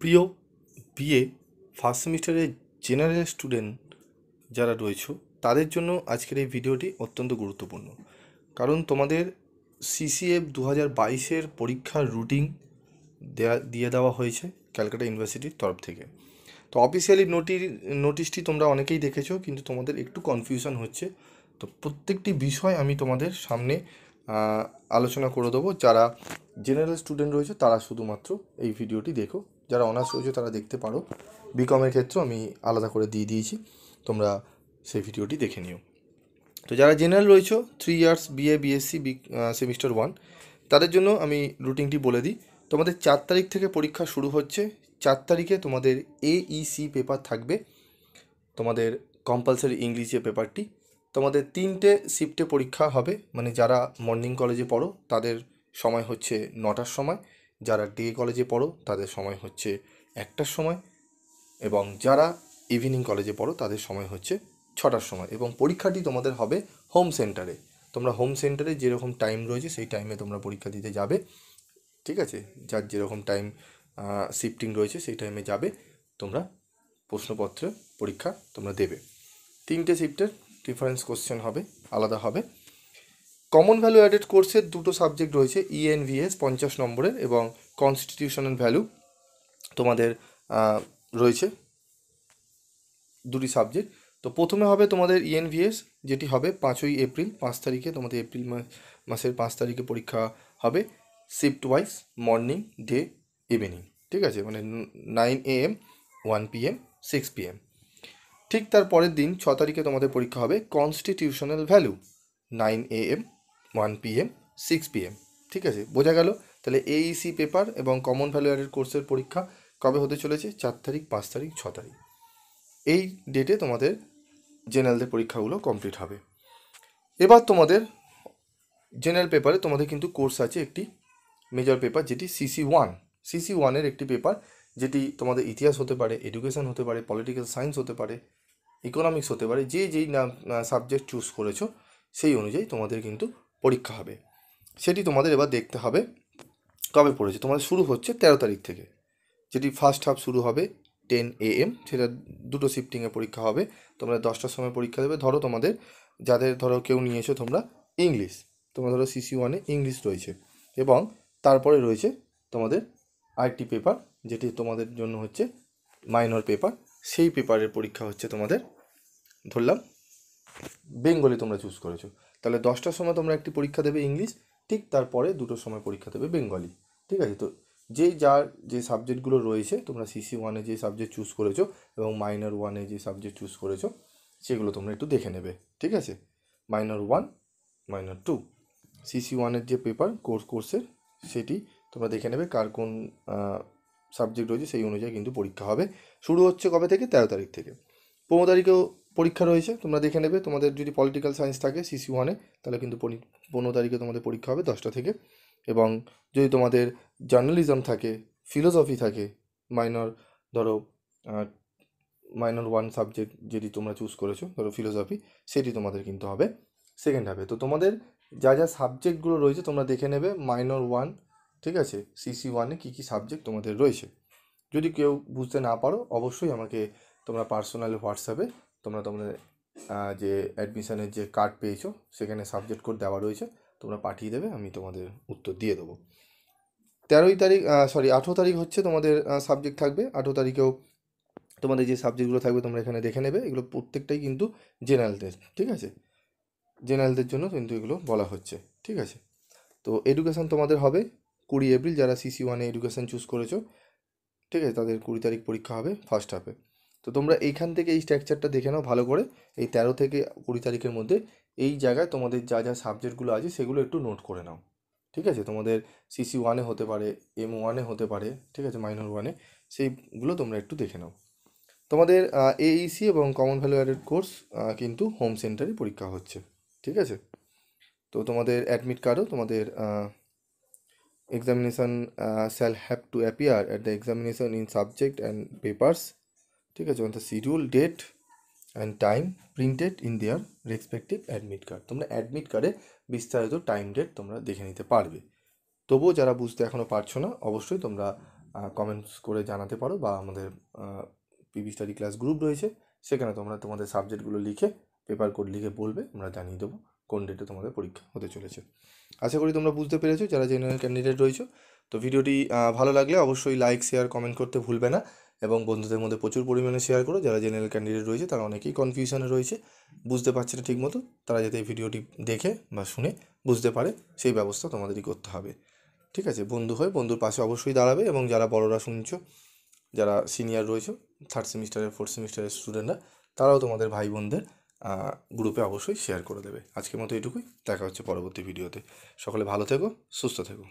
প্রিয় BA first সেমিস্টারের general student যারা রয়েছে তাদের জন্য আজকের এই ভিডিওটি অত্যন্ত গুরুত্বপূর্ণ। কারণ তোমাদের সিসিএফ 2022-এর পরীক্ষার রুটিন দিয়ে দেওয়া হয়েছে ক্যালকাটা ইউনিভার্সিটির তরফ থেকে। তো অফিসিয়ালি নোটিশটি তোমরা অনেকেই দেখেছো, কিন্তু তোমাদের একটু কনফিউশন হচ্ছে। তো প্রত্যেকটি বিষয় আমি তোমাদের সামনে আলোচনা করে দেবো। যারা জেনারেল স্টুডেন্ট রয়েছে তারা শুধুমাত্র এই ভিডিওটি দেখো, যারা অনার্স রয়েছে তারা দেখতে পারো। বিকমের ক্ষেত্রে আমি আলাদা করে দিয়ে দিয়েছি, তোমরা সেই ভিডিওটি দেখে নিও। তো যারা জেনারেল রয়েছে 3 ইয়ার্স বিএ বিএসসি সেমিস্টার 1, তাদের জন্য আমি রুটিনটি বলে দিই। তোমাদের 4 তারিখ থেকে পরীক্ষা শুরু হচ্ছে। 4 তারিখে তোমাদের AEC পেপার থাকবে, তোমাদের কম্পালসারি ইংলিশ যে পেপারটি। তোমাদের 3টে শিফটে পরীক্ষা হবে, মানে যারা মর্নিং কলেজে পড়ো তাদের সময় হচ্ছে 9টার সময়, যারা ডে কলেজে পড়ো তাদের সময় হচ্ছে 1টার সময়, এবং যারা ইভিনিং কলেজে পড়ো তাদের সময় হচ্ছে 6টার সময়। এবং পরীক্ষাটি তোমাদের হবে হোম সেন্টারে। তোমরা হোম সেন্টারে যেরকম টাইম রয়েছে সেই টাইমে তোমরা পরীক্ষা দিতে যাবে, ঠিক আছে? যার যেরকম টাইম শিফটিং রয়েছে সেই টাইমে যাবে, তোমরা প্রশ্নপত্র পরীক্ষা তোমরা দেবে। 3টে শিফটের ডিফারেন্স কোশ্চেন হবে, আলাদা হবে। কমন ভ্যালু অ্যাডেড কোর্সের 2টো সাবজেক্ট রয়েছে, ENVS 50 নম্বরের এবং কনস্টিটিউশনাল ভ্যালু তোমাদের রয়েছে 2টি সাবজেক্ট। তো প্রথমে হবে তোমাদের ENVS, যেটি হবে 5ই এপ্রিল, 5 তারিখে তোমাদের এপ্রিল মাসের 5 তারিখে পরীক্ষা হবে। Shift wise morning, day, evening, ঠিক আছে? মানে 9 AM, 1 PM, 6 PM। ঠিক তার পরের দিন 6 তারিখে তোমাদের পরীক্ষা হবে constitutional value, 9 AM, 1 PM, 6 PM, ঠিক আছে? বোঝা গেল? তাহলে AEC পেপার এবং কমন ভ্যালু অ্যাডেড কোর্সের পরীক্ষা কবে হতে চলেছে? 4 তারিখ, 5 তারিখ, 6 তারিখ। এই ডেটে তোমাদের জেনারেলদের পরীক্ষাগুলো কমপ্লিট হবে। এবার তোমাদের জেনারেল পেপারে তোমাদের কিন্তু কোর্স আছে একটি মেজর পেপার, যেটি CC1 একটি পেপার, যেটি তোমাদের ইতিহাস হতে পারে, এডুকেশন হতে পারে, পলিটিক্যাল সায়েন্স হতে পারে, ইকোনমিক্স হতে পারে। যেই সাবজেক্ট চুজ করেছো সেই অনুযায়ী তোমাদের কিন্তু পরীক্ষা হবে। সেটি তোমাদের এবার দেখতে হবে কবে পড়েছে। তোমাদের শুরু হচ্ছে 13 তারিখ থেকে, যেটি ফার্স্ট হাফ শুরু হবে 10 AM, সেটা 2টো শিফটিংয়ে পরীক্ষা হবে। তোমরা 10টার সময় পরীক্ষা দেবে। ধরো তোমাদের যাদের কেউ নিয়েছো তোমরা ইংলিশ, তোমরা ধরো CC1-এ ইংলিশ রয়েছে, এবং তারপরে রয়েছে তোমাদের আরেকটি পেপার, যেটি তোমাদের জন্য হচ্ছে মাইনর পেপার। সেই পেপারের পরীক্ষা হচ্ছে তোমাদের, ধরলাম বেঙ্গলি তোমরা চুজ করেছো, তাহলে 10টার সময় তোমরা একটি পরীক্ষা দেবে ইংলিশ, ঠিক তারপরে 2টোর সময় পরীক্ষা দেবে বেঙ্গলি, ঠিক আছে? তো যার যে সাবজেক্টগুলো রয়েছে, তোমরা CC1-এ যে সাবজেক্ট চুজ করেছো এবং মাইনর 1-এ যে সাবজেক্ট চুজ করেছো সেগুলো তোমরা একটু দেখে নেবে, ঠিক আছে? মাইনর 1, মাইনর 2, CC1-এর যে পেপার কোর্সের সেটি তোমরা দেখে নেবে, কার কোন সাবজেক্ট রয়েছে সেই অনুযায়ী কিন্তু পরীক্ষা হবে। শুরু হচ্ছে কবে থেকে? 13 তারিখ থেকে। 15 তারিখেও পরীক্ষা রয়েছে, তোমরা দেখে নেবে। তোমাদের যদি পলিটিক্যাল সায়েন্স থাকে CC1-এ, তাহলে কিন্তু 15 তারিখে তোমাদের পরীক্ষা হবে 10টা থেকে। এবং যদি তোমাদের জার্নালিজম থাকে, ফিলোসফি থাকে, মাইনর, ধরো মাইনর 1 সাবজেক্ট যেটি তোমরা চুজ করেছো, ধরো ফিলোসফি, সেটি তোমাদের কিন্তু হবে সেকেন্ড হাফে। তো তোমাদের যা সাবজেক্টগুলো রয়েছে তোমরা দেখে নেবে মাইনর 1, ঠিক আছে? CC1-এ কী কী সাবজেক্ট তোমাদের রয়েছে। যদি কেউ বুঝতে না পারো অবশ্যই আমাকে তোমরা পার্সোনালি হোয়াটসঅ্যাপে তোমাদের যে অ্যাডমিশনের যে কার্ড পেয়েছো সেখানে সাবজেক্ট কোড দেওয়া রয়েছে, তোমরা পাঠিয়ে দেবে, আমি তোমাদের উত্তর দিয়ে দেবো। 18 তারিখ হচ্ছে তোমাদের সাবজেক্ট থাকবে। 18 তারিখেও তোমাদের যে সাবজেক্টগুলো থাকবে তোমরা এখানে দেখে নেবে। এগুলো প্রত্যেকটাই কিন্তু জেনারেলদের, ঠিক আছে? জেনারেলদের জন্য কিন্তু এগুলো বলা হচ্ছে, ঠিক আছে? তো এডুকেশন তোমাদের হবে 20 এপ্রিল, যারা CC1-এ এডুকেশন চুজ করেছো, ঠিক আছে? তাদের 20 তারিখ পরীক্ষা হবে ফার্স্ট হাফে। তো তোমরা এইখান থেকে এই স্ট্রাকচারটা দেখে নাও ভালো করে। এই 13 থেকে 20 তারিখের মধ্যে এই জায়গায় তোমাদের যা সাবজেক্টগুলো আছে সেগুলো একটু নোট করে নাও, ঠিক আছে? তোমাদের CC1-এ হতে পারে, M1-এ হতে পারে, ঠিক আছে? মাইনর 1-এ, সেইগুলো তোমরা একটু দেখে নাও। তোমাদের AEC এবং কমন ভ্যালু অ্যাডেড কোর্স কিন্তু হোম সেন্টারে পরীক্ষা হচ্ছে, ঠিক আছে? তো তোমাদের অ্যাডমিট কার্ডও তোমাদের examination shall have to appear at the examination in subject and papers, ঠিক আছে? on the schedule, date and time printed in their respective admit card। তোমরা অ্যাডমিট কার্ডে বিস্তারিত টাইম ডেট তোমরা দেখে নিতে পারবে। তবুও যারা বুঝতে এখনও পারছো না, অবশ্যই তোমরা কমেন্টস করে জানাতে পারো, বা আমাদের পিবি স্টাডি ক্লাস গ্রুপ রয়েছে, সেখানে তোমরা তোমাদের সাবজেক্টগুলো লিখে পেপার কোড লিখে বলবে, আমরা জানিয়ে দেবো কোন ডেটে তোমাদের পরীক্ষা হতে চলেছে। আশা করি তোমরা বুঝতে পেরেছো যারা জেনারেল ক্যান্ডিডেট রয়েছো। তো ভিডিওটি ভালো লাগলে অবশ্যই লাইক, শেয়ার, কমেন্ট করতে ভুলবে না, এবং বন্ধুদের মধ্যে প্রচুর পরিমাণে শেয়ার করো। যারা জেনারেল ক্যান্ডিডেট রয়েছে তারা অনেকেই কনফিউশনে রয়েছে, বুঝতে পারছে না ঠিকমতো, তারা যাতে এই ভিডিওটি দেখে বা শুনে বুঝতে পারে, সেই ব্যবস্থা তোমাদেরই করতে হবে। ঠিক আছে, বন্ধু হয়ে বন্ধুর পাশে অবশ্যই দাঁড়াবে, এবং যারা বড়রা শুনছো, যারা সিনিয়র রয়েছে, থার্ড সেমিস্টারের, ফোর্থ সেমিস্টারের স্টুডেন্টরা, তারাও তোমাদের ভাই বোনদের গ্রুপে অবশ্যই শেয়ার করে দেবে। আজকের মতো এটুকুই, দেখা হচ্ছে পরবর্তী ভিডিওতে। সকলে ভালো থেকো, সুস্থ থেকো।